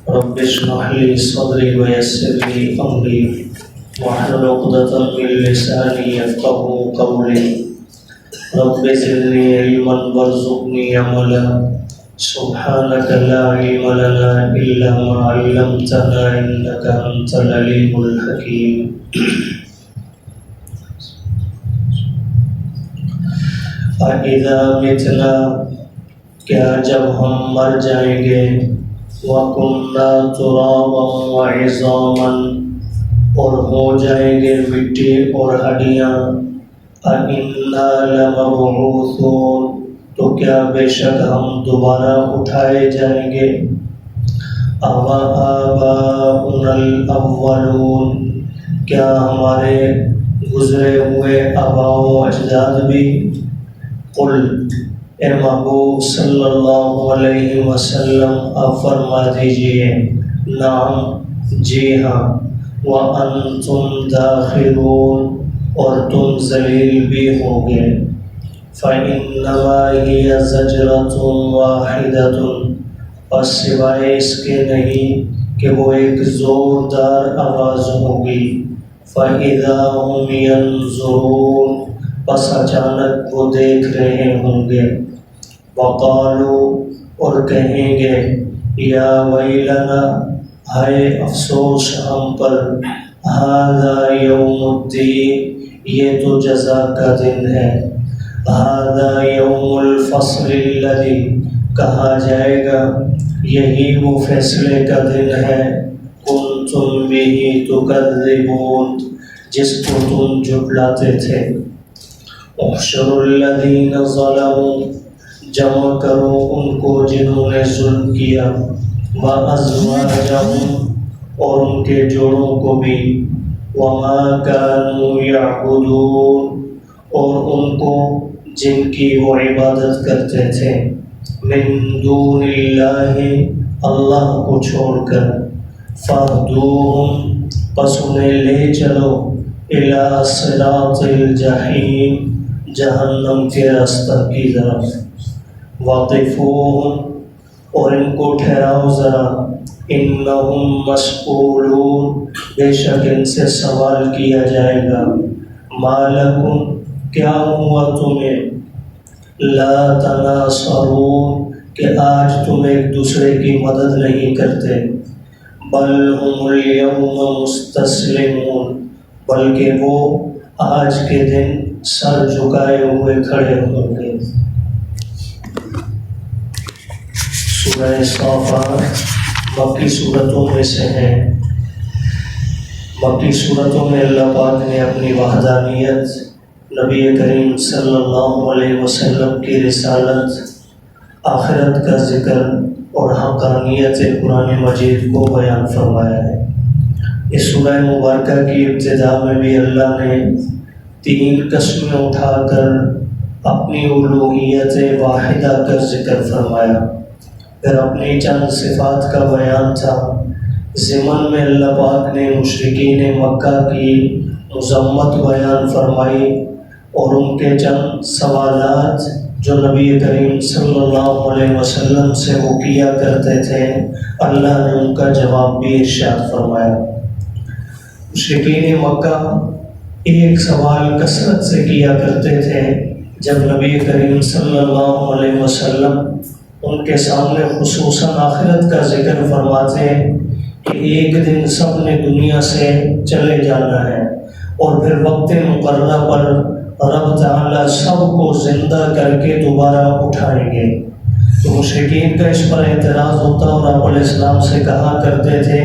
رب اشرح لي صدري ويسر لي امري واحلل عقدة من لساني يفقهوا قولي رب زدني علما وارزقني عملا سبحانك لا علم لنا الا ما علمتنا انك انت العليم الحكيم. فَإِذَا مِتْنَا کیا جب ہم مر جائیں گے وَكُنَّا تُرَابًا وَعِظَامًا اور ہو جائیں گے مٹی اور ہڈیاں أَإِنَّا لَمَبْعُوثُونَ تو کیا بے شک ہم دوبارہ اٹھائے جائیں گے. أَوَآبَاؤُنَا الْأَوَّلُونَ کیا ہمارے گزرے ہوئے آباء و اجداد بھی. قل اے محبوب صلی اللہ علیہ وسلم آپ فرما دیجئے نعم جی ہاں وَأَنْتُمْ دَاخِرُونَ اور تم ذلیل بھی ہوگے. فَإِنَّمَا هِيَ زَجْرَةٌ وَاحِدَةٌ پس سوائے اس کے نہیں کہ وہ ایک زوردار آواز ہوگی. فَإِذَا هُمْ يَنْظُرُونَ پس اچانک وہ دیکھ رہے ہوں گے. وقالوا اور کہیں گے یا ویلنا ہائے افسوس ہم پر. ھذا یوم الدین یہ تو جزا کا دن ہے. ھذا یوم الفصل الذی کہا جائے گا یہی وہ فیصلے کا دن ہے. کنتم بہ تکذبون جس کو تم جھٹلاتے تھے. احشروا الذین ظلموا جمع کرو ان کو جنہوں نے ظلم کیا. وازواجہم اور ان کے جوڑوں کو بھی. وما كانوا یعبدون اور ان کو جن کی وہ عبادت کرتے تھے. من دون اللہ اللہ کو چھوڑ کر. فاہدوہم پس انہیں لے چلو الی صراط الجحیم جہنم کے راستہ کی طرف. وقفوہم اور ان کو ٹھہراؤ ذرا. انہم مسئولون بے شک ان سے سوال کیا جائے گا. ما لکم کیا ہوا تمہیں لا تناصرون کہ آج تم ایک دوسرے کی مدد نہیں کرتے. بل ہم اليوم مستسلمون بلکہ وہ آج کے دن سر جھکائے ہوئے کھڑے ہوں گے. سورہ صافات مکی صورتوں میں سے ہیں. مکی صورتوں میں اللہ پاک نے اپنی وحدانیت، نبی کریم صلی اللہ علیہ وسلم کی رسالت، آخرت کا ذکر اور حقانیت قرآن مجید کو بیان فرمایا ہے. اس سورہ مبارکہ کی ابتدا میں بھی اللہ نے 3 قسمیں اٹھا کر اپنی الوہیت واحدہ کا ذکر فرمایا. پھر اپنی چند صفات کا بیان تھا. ضمن میں اللہ پاک نے مشرکین مکہ کی مذمت بیان فرمائی اور ان کے چند سوالات جو نبی کریم صلی اللہ علیہ وسلم سے وہ کیا کرتے تھے اللہ نے ان کا جواب بھی ارشاد فرمایا. مشرکین مکہ ایک سوال کثرت سے کیا کرتے تھے جب نبی کریم صلی اللہ علیہ وسلم ان کے سامنے خصوصاً آخرت کا ذکر فرماتے کہ ایک دن سب نے دنیا سے چلے جانا ہے اور پھر وقت مقررہ پر رب تعالیٰ سب کو زندہ کر کے دوبارہ اٹھائیں گے. تو مشرکین کا اس پر اعتراض ہوتا اور آپ علیہ السلام سے کہا کرتے تھے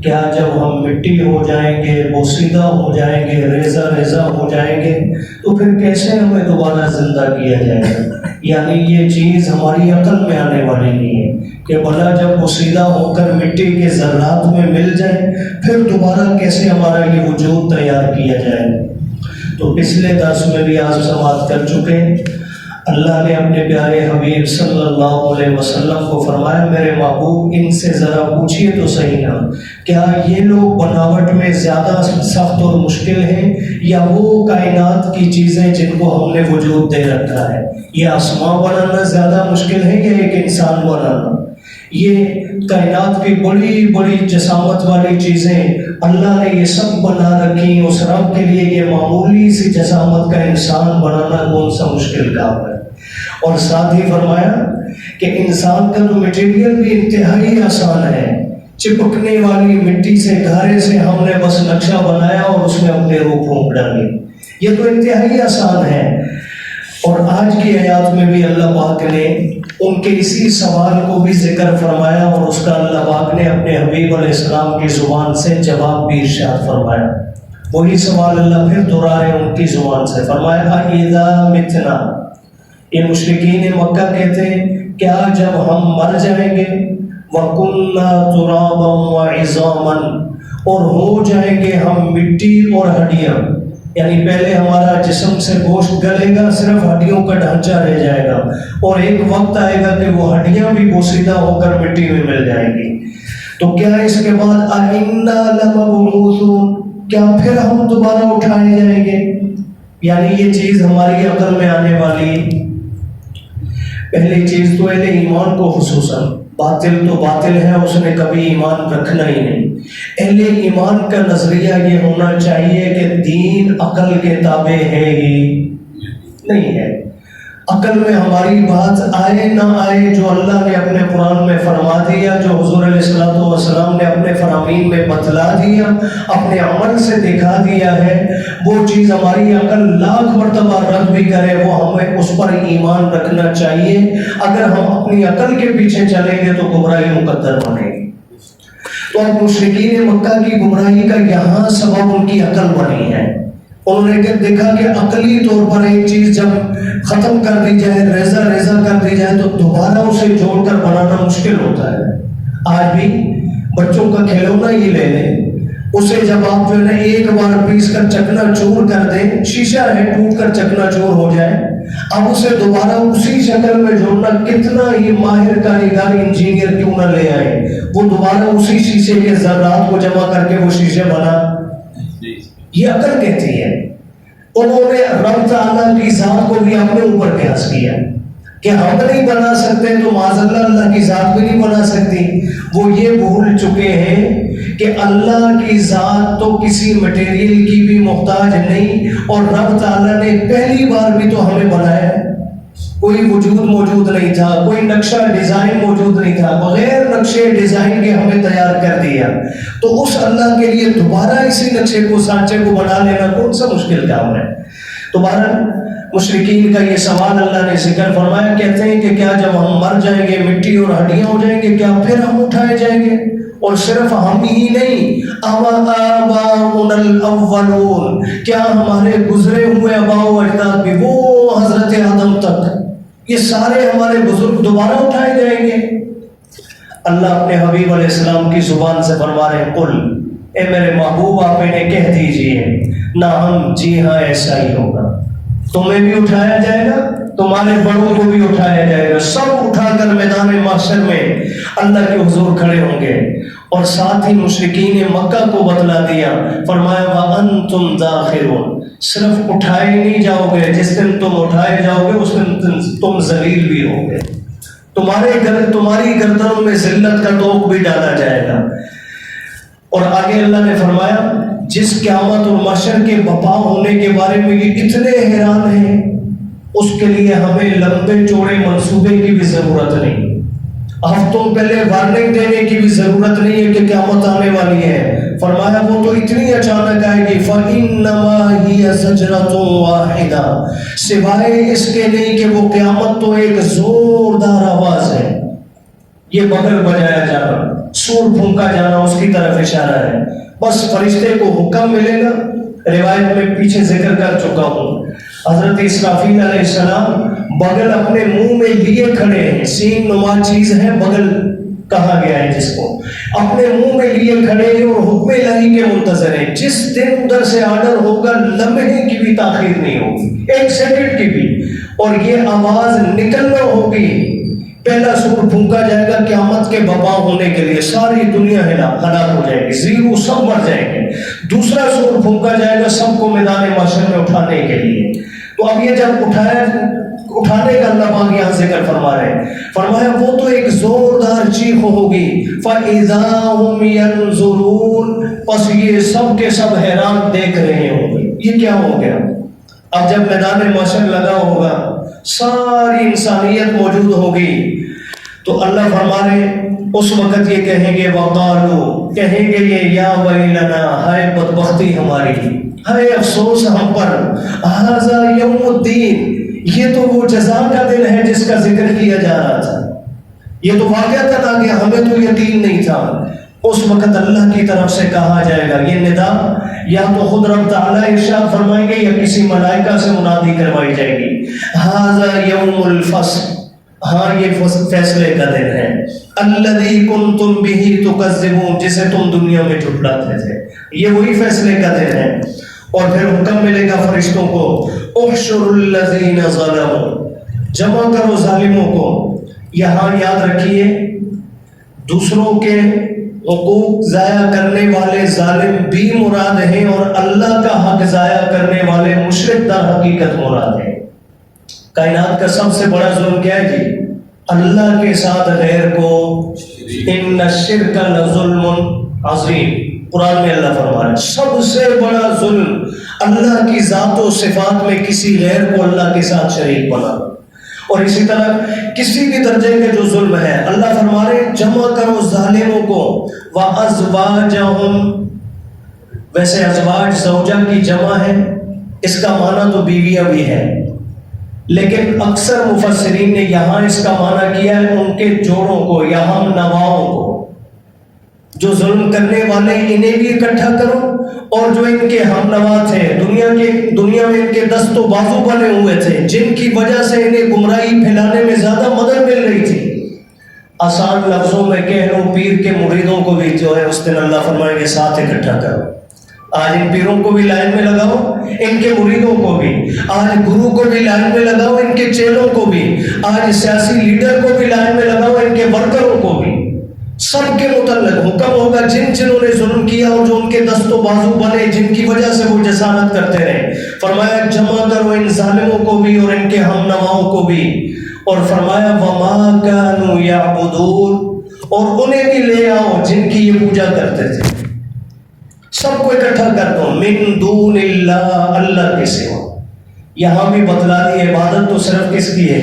کیا جب ہم مٹی ہو جائیں گے، بوسیدہ ہو جائیں گے، ریزہ ریزہ ہو جائیں گے تو پھر کیسے ہمیں دوبارہ زندہ کیا جائے گا؟ یعنی یہ چیز ہماری عقل میں آنے والی نہیں ہے کہ بھلا جب بوسیدہ ہو کر مٹی کے ذرات میں مل جائیں پھر دوبارہ کیسے ہمارا یہ وجود تیار کیا جائے. تو پچھلے درس میں بھی آپ سماعت کر چکے اللہ نے اپنے پیارے حبیب صلی اللہ علیہ وسلم کو فرمایا میرے محبوب ان سے ذرا پوچھئے تو صحیح نا کیا یہ لوگ بناوٹ میں زیادہ سخت اور مشکل ہیں یا وہ کائنات کی چیزیں جن کو ہم نے وجود دے رکھا ہے؟ یہ آسمان بنانا زیادہ مشکل ہے یا ایک انسان بنانا؟ یہ کائنات کی بڑی بڑی جسامت والی چیزیں اللہ نے یہ سب بنا رکھی، اس رب کے لیے یہ معمولی سی جسامت کا انسان بنانا کون سا مشکل کام ہے۔ اور ساتھ ہی فرمایا کہ انسان کا تو مٹیریل بھی انتہائی آسان ہے، چپکنے والی مٹی سے گھارے سے ہم نے بس نقشہ بنایا اور اس میں اپنے روح پھونک ڈالی، یہ تو انتہائی آسان ہے۔ اور آج کی آیات میں بھی اللہ پاک نے ان کے اسی سوال کو بھی ذکر فرمایا، اور اس کا اللہ پاک نے اپنے حبیب علیہ السلام کی زبان سے جواب بھی ارشاد فرمایا۔ وہی سوال اللہ پھر دہرا رہے ان کی زبان سے، فرمایا اَإِذَا مِتْنَا، یہ مشرکین مکہ کہتے ہیں کیا جب ہم مر جائیں گے، وَكُنَّا تُرَابًا وَعِظَامًا، اور ہو جائیں گے ہم مٹی اور ہڈیاں، یعنی پہلے ہمارا جسم سے گوشت گلے گا، صرف ہڈیوں کا ڈھانچہ رہ جائے گا، اور ایک وقت آئے گا کہ وہ ہڈیاں بھی بوسیدہ ہو کر مٹی میں مل جائیں گی، تو کیا اس کے بعد أَإِنَّا لَمَبْعُوثُونَ، کیا پھر ہم دوبارہ اٹھائے جائیں گے؟ یعنی یہ چیز ہماری عقل میں آنے والی پہلی چیز تو اہل ایمان کو خصوصاً، باطل تو باطل ہے، اس نے کبھی ایمان رکھنا ہی نہیں۔ اہل ایمان کا نظریہ یہ ہونا چاہیے کہ دین عقل کے تابع ہے ہی نہیں ہے، عقل میں ہماری بات آئے نہ آئے، جو اللہ نے اپنے قرآن میں فرما دیا، جو حضور علیہ السلام نے اپنے فرامین میں بتلا دیا، اپنے عمل سے دکھا دیا ہے، وہ چیز ہماری عقل لاکھ مرتبہ رد بھی کرے، وہ ہمیں اس پر ایمان رکھنا چاہیے۔ اگر ہم اپنی عقل کے پیچھے چلیں گے تو گمراہی مقدر بنے گی۔ تو اب مشرکین مکہ کی گمراہی کا یہاں سبب ان کی عقل بنی ہے، انہوں نے دیکھا کہ عقلی طور پر ایک چیز جب ختم کر دی جائے، ریزہ ریزہ کر دی جائے، تو دوبارہ اسے جوڑ کر بنانا مشکل ہوتا ہے۔ آج بھی بچوں کا کھلونا ہی لے لیں، اسے جب آپ جو ہے نا ایک بار پیس کر چکنا چور کر دیں، شیشہ ہے ٹوٹ کر چکنا چور ہو جائے، اب اسے دوبارہ اسی شکل میں جوڑنا، کتنا ہی ماہر کاریگر انجینئر کیوں نہ لے آئے، وہ دوبارہ اسی شیشے کے ذرات کو جمع کر کے وہ شیشے بنا، یہ عقل کہتی ہے۔ انہوں نے رب تعالیٰ کی ذات کو بھی اپنے اوپر قیاس کیا کہ ہم نہیں بنا سکتے تو معاذ اللہ اللہ کی ذات بھی نہیں بنا سکتی۔ وہ یہ بھول چکے ہیں کہ اللہ کی ذات تو کسی مٹیریل کی بھی محتاج نہیں، اور رب تعالیٰ نے پہلی بار بھی تو ہمیں بنایا، کوئی وجود موجود نہیں تھا، کوئی نقشہ ڈیزائن موجود نہیں تھا، بغیر نقشے ڈیزائن کے ہمیں تیار کر دیا، تو اس اللہ کے لیے دوبارہ اسی نقشے کو سانچے کو بنا لینا کون سا مشکل کام ہے؟ دوبارہ مشرکین کا یہ سوال اللہ نے ذکر فرمایا، کہتے ہیں کہ کیا جب ہم مر جائیں گے، مٹی اور ہڈیاں ہو جائیں گے، کیا پھر ہم اٹھائے جائیں گے؟ اور صرف ہم ہی نہیں، آباؤنا الاولون، کیا ہمارے گزرے ہوئے آباء و اجداد بھی، وہ حضرت آدم تک، یہ سارے ہمارے بزرگ دوبارہ اٹھائے جائیں گے؟ اللہ اپنے حبیب علیہ السلام کی زبان سے فرما رہے ہیں، قل، اے میرے محبوب آپ انہیں کہہ دیجئے، نعم، جی ہاں ایسا ہی ہوگا، تمہیں بھی اٹھایا جائے گا، تمہارے بڑوں کو بھی اٹھایا جائے گا، سب اٹھا کر میدان محشر میں اللہ کے حضور کھڑے ہوں گے۔ اور ساتھ ہی مشرکین مکہ کو بتلا دیا، فرمایا وَأَنْتُمْ دَاخِرُونَ، صرف اٹھائے نہیں جاؤ گے، جس دن تم اٹھائے جاؤ گے اس دن تم ذلیل بھی ہو گے، تمہاری گردنوں میں ذلت کا توق بھی ڈالا جائے گا۔ اور آگے اللہ نے فرمایا جس قیامت اور محشر کے بپا ہونے کے بارے میں یہ اتنے حیران ہیں، اس کے لیے ہمیں لمبے چوڑے منصوبے کی بھی ضرورت نہیں، ہفتوں پہلے وارننگ دینے کی بھی ضرورت نہیں ہے کہ قیامت آنے والی ہے۔ فرمایا وہ تو اتنی اچانک آئے گی، فَإِنَّمَا هِيَ زَجْرَةٌ وَاحِدَةٌ، سوائے اس کے نہیں کہ وہ قیامت تو ایک زوردار آواز ہے، یہ بغل بجایا جانا، سور پھونکا جانا، اس کی طرف اشارہ ہے، بس فرشتے کو حکم ملے گا۔ روایت میں پیچھے ذکر کر چکا ہوں، حضرت اسرافیل علیہ السلام بغل اپنے منہ میں لیے کھڑے ہیں، سین نما چیز ہے بغل کہا گیا ہے جس کو، اپنے منہ میں لیے کھڑے ہیں اور حکم الہی کے منتظر ہیں، جس دن ادھر سے آرڈر ہوگا لمحے کی بھی تاخیر نہیں ہوگی، ایک سیکنڈ کی بھی، اور یہ آواز نکلنا ہوگی، پہلا سور پھونکا جائے گا قیامت کے بپا ہونے کے لیے، ساری دنیا ہلاک ہو جائے گی، زیرو سب مر جائیں گے، دوسرا سور پھونکا جائے گا سب کو میدان محشر میں اٹھانے کے لیے۔ تو اب یہ جب اٹھانے کا اللہ پاک یہاں ذکر فرما رہے ہیں. فرمایا وہ تو ایک زوردار چیخ ہوگی. فَإِذَا هُمْ يَنْظُرُونَ پس یہ سب کے سب حیران دیکھ رہے ہوں گے یہ کیا ہو گیا. اب جب میدان محشر لگا ہوگا ساری انسانیت موجود ہوگی تو اللہ فرما رہے اس وقت یہ کہیں گے وَقَالُوا کہیں گے یہ یا ویلنا ہائے بدبختی ہماری ہائے افسوس ہم پر ھذا یوم الدین یہ تو وہ جزا کا دن ہے جس کا ذکر کیا جا رہا تھا. یہ تو واقعتاً آ گیا ہمیں تو یقین نہیں تھا. اس وقت اللہ کی طرف سے کہا جائے گا یہ ندا یا تو خود رب تعالیٰ ارشاد فرمائیں گے یا کسی ملائکہ سے منادی کروائی جائے گی ھذا یوم الفصل ہاں یہ فیصلے کا دن ہے. الذی کنتم بہ تکذبون جسے تم دنیا میں جھٹلاتے تھے یہ وہی فیصلے کا دن ہے. اور پھر حکم ملے گا فرشتوں کو احشروا الذین ظلموا جمع کرو ظالموں کو. یہاں یاد رکھیے دوسروں کے حقوق ضائع کرنے والے ظالم بھی مراد ہیں اور اللہ کا حق ضائع کرنے والے مشرک در حقیقت مراد ہیں. کائنات کا سب سے بڑا ظلم کیا ہے جی اللہ کے ساتھ غیر کو ان الشرک لظلم عظیم. قرآن میں اللہ فرما رہا ہے سب سے بڑا ظلم اللہ کی ذات و صفات میں کسی غیر کو اللہ کے ساتھ شریک بنانا. اور اسی طرح کسی بھی درجے کے جو ظلم ہے اللہ فرما رہے جمع کرو ظالموں کو وَأَزْوَاجَهُمْ ویسے ازواج زوجہ کی جمع ہے اس کا معنی تو بیویاں بھی ہے لیکن اکثر مفسرین نے یہاں اس کا معنی کیا ہے ان کے جوڑوں کو یا ہم نواؤں کو. جو ظلم کرنے والے انہیں بھی اکٹھا کرو اور جو ان کے ہم نوا تھے دنیا میں ان کے دست و بازو بنے ہوئے تھے جن کی وجہ سے انہیں گمراہی پھیلانے میں زیادہ مدد مل رہی تھی. آسان لفظوں میں کہہ لوں پیر کے مریدوں کو بھی جو ہے اس دن اللہ فرمائے گے ساتھ اکٹھا کرو. آج ان پیروں کو بھی لائن میں لگاؤ ان کے مریدوں کو بھی. آج گرو کو بھی لائن میں لگاؤ ان کے چیلوں کو بھی. آج سیاسی لیڈر کو بھی لائن میں لگاؤ ان کے ورکروں کو بھی. سب کے متعلق حکم ہوگا جنہوں نے ظلم کیا اور جو ان کے دست و بازو بنے جن کی وجہ سے وہ جسارت کرتے رہے. فرمایا جمع کرو ان ظالموں کو بھی اور ان کے ہم نواؤں کو بھی. اور فرمایا وَمَا كَانُوا يَعْبُدُونَ اور انہیں بھی لے آؤ جن کی یہ پوجا کرتے تھے. سب کو اکٹھا کر دو من دون اللہ اللہ کے سوا. یہاں بھی بتلا دی عبادت تو صرف کس کی ہے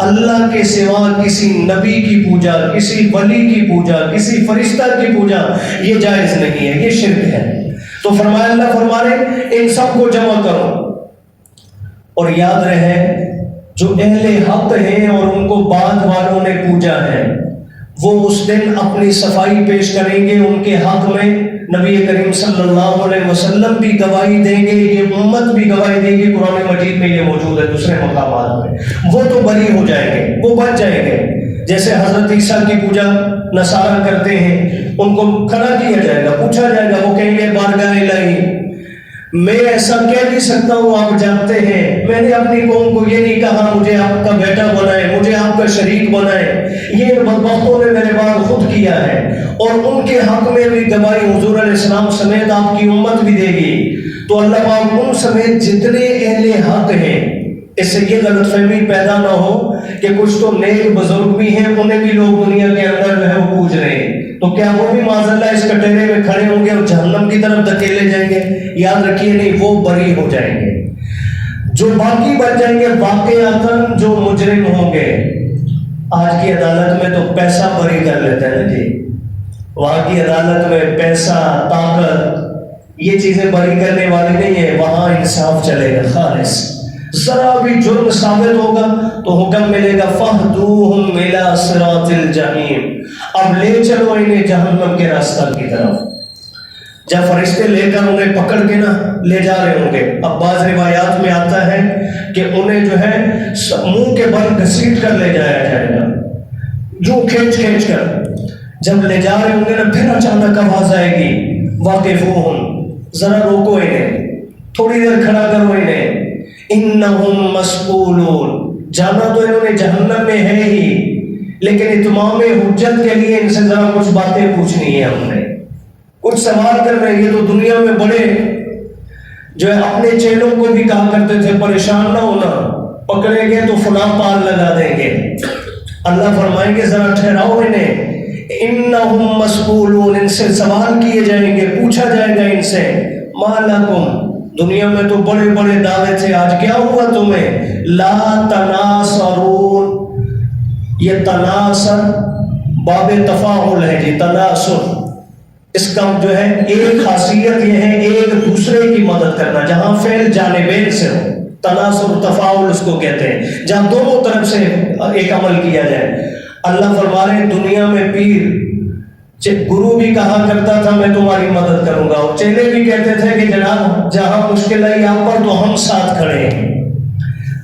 اللہ کے سوا. کسی نبی کی پوجا کسی ولی کی پوجا کسی فرشتہ کی پوجا یہ جائز نہیں ہے یہ شرک ہے. تو فرمایا اللہ فرما رہے ان سب کو جمع کرو اور یاد رہے جو اہل حق ہیں اور ان کو بعد والوں نے پوجا ہے وہ اس دن اپنی صفائی پیش کریں گے ان کے حق میں. نبی کریم صلی اللہ علیہ وسلم بھی گواہی دیں گے یہ امت بھی گواہی دے گی. قرآن مجید میں یہ موجود ہے دوسرے مقامات میں. وہ تو بری ہو جائیں گے وہ بچ جائیں گے. جیسے حضرت عیسیٰ کی پوجا نصارہ کرتے ہیں ان کو کھڑا کیا جائے گا پوچھا جائے گا وہ کہیں گے بارگاہ الہی میں ایسا کہہ نہیں سکتا ہوں آپ جانتے ہیں میں نے اپنی قوم کو یہ نہیں کہا مجھے آپ کا بیٹا بنائے مجھے آپ کا شریک بنائے. یہ بدبختوں نے میرے بعد خود کیا ہے اور ان کے حق میں بھی گواہی حضور علیہ السلام سمیت آپ کی امت بھی دے گی. تو اللہ پاک ان سمیت جتنے اہل حق ہیں اس سے یہ غلط فہمی پیدا نہ ہو کہ کچھ تو نیک بزرگ بھی ہیں انہیں بھی لوگ دنیا کے اندر جو ہے وہ پوج رہے ہیں تو کیا وہ بھی معاذ اللہ اس کٹہرے میں کھڑے ہوں گے اور جہنم کی طرف دھکیلے جائیں گے. یاد رکھیے نہیں وہ بری ہو جائیں گے. جو باقی بچ جائیں گے واقعاتاً جو مجرم ہوں گے. آج کی عدالت میں تو پیسہ بری کر لیتے ہیں جی. وہاں کی عدالت میں پیسہ طاقت یہ چیزیں بری کرنے والی نہیں ہے. وہاں انصاف چلے گا خالص. ذرا بھی جرم ثابت ہوگا تو حکم ملے گا فَاهْدُوهُمْ إِلَىٰ صِرَاطِ الْجَحِيمِ اب لے چلو انہیں جہنم کے راستہ کی طرف. جب فرشتے لے کر انہیں پکڑ کے نہ لے جا رہے ہوں گے. اب بعض روایات میں آتا ہے کہ انہیں جو ہے منہ کے بل گھسیٹ کر لے جایا جائے گا جو کھینچ کر. جب لے جا رہے ہوں گے نا پھر اچانک آواز آئے گی وَاقِفُوهُمْ ذرا روکو انہیں تھوڑی دیر کھڑا کرو انہیں انہم مسئولون جانا تو انہوں نے جہنم میں ہے ہی لیکن اتمام حجت کے لیے ان سے ذرا کچھ باتیں پوچھنی ہے ہم نے کچھ سوال کر رہے ہیں. یہ تو دنیا میں بڑے جو ہے اپنے چیلوں کو بھی کہا کرتے تھے پریشان نہ ہونا پکڑیں گے تو فلاں پال لگا دیں گے. اللہ فرمائیں گے ذرا ٹھہراؤ انہیں، انہم مسئولون، ان سے سوال کیے جائیں گے، پوچھا جائے گا ان سے. ما لکم، دنیا میں تو بڑے بڑے دعوے تھے، آج کیا ہوا تمہیں؟ لا تناصرون، یہ تناصر باب تفاعل ہے جی، تناصر اس کا جو ہے ایک خاصیت یہ ہے ایک دوسرے کی مدد کرنا، جہاں فعل جانبین سے ہو، تناصر تفاعل اس کو کہتے ہیں، جہاں دونوں طرف سے ایک عمل کیا جائے. اللہ فرما رہے ہیں دنیا میں پیر گرو بھی کہا کرتا تھا میں تمہاری مدد کروں گا، اور چیلے بھی کہتے تھے کہ جناب جہاں مشکل آئی آپ پر تو ہم ساتھ کھڑے ہیں.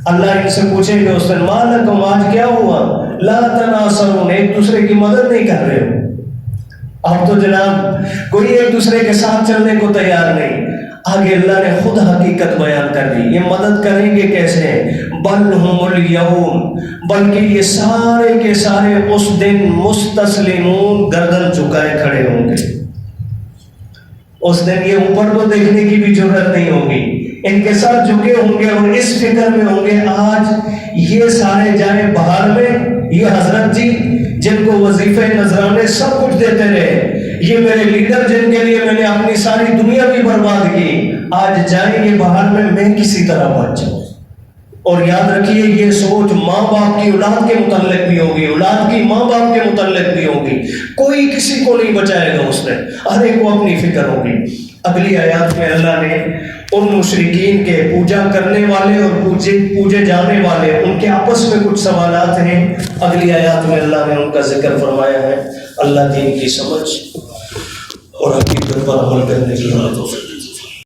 اللہ ان سے پوچھیں گے اس دن ما لکم، آج کیا ہوا؟ لا تناصرون، ایک دوسرے کی مدد نہیں کر رہے ہو. اب تو جناب کوئی ایک دوسرے کے ساتھ چلنے کو تیار نہیں. آگے اللہ نے خود حقیقت بیان کر دی، یہ مدد کریں گے کیسے؟ بل ہم الیوم، بلکہ یہ سارے کے سارے اس دن مستسلمون، گردن جھکائے کھڑے ہوں گے. اس دن یہ اوپر کو دیکھنے کی بھی ضرورت نہیں ہوگی، ان کے سر جھکے ہوں گے اور اس فکر میں ہوں گے آج یہ سارے جائیں باہر میں، یہ حضرت جی جن کو وظیفے نذرانے سب کچھ دیتے رہے، یہ میرے لیڈر جن کے لیے میں نے اپنی ساری دنیا بھی برباد کی، آج جائیں گے باہر میں کسی طرح بچ جاؤں. اور یاد رکھیے یہ سوچ ماں باپ کی اولاد کے متعلق بھی ہوگی، اولاد کی ماں باپ کے متعلق بھی ہوگی. کوئی کسی کو نہیں بچائے گا اس نے، ہر ایک کو اپنی فکر ہوگی. اگلی آیات میں اللہ نے ان مشرکین کے پوجا کرنے والے اور پوجے جانے والے ان کے آپس میں کچھ سوالات ہیں، اگلی آیات میں اللہ نے ان کا ذکر فرمایا ہے. اللہ دین کی سمجھ اور حقیقت پر عمل کرنے کی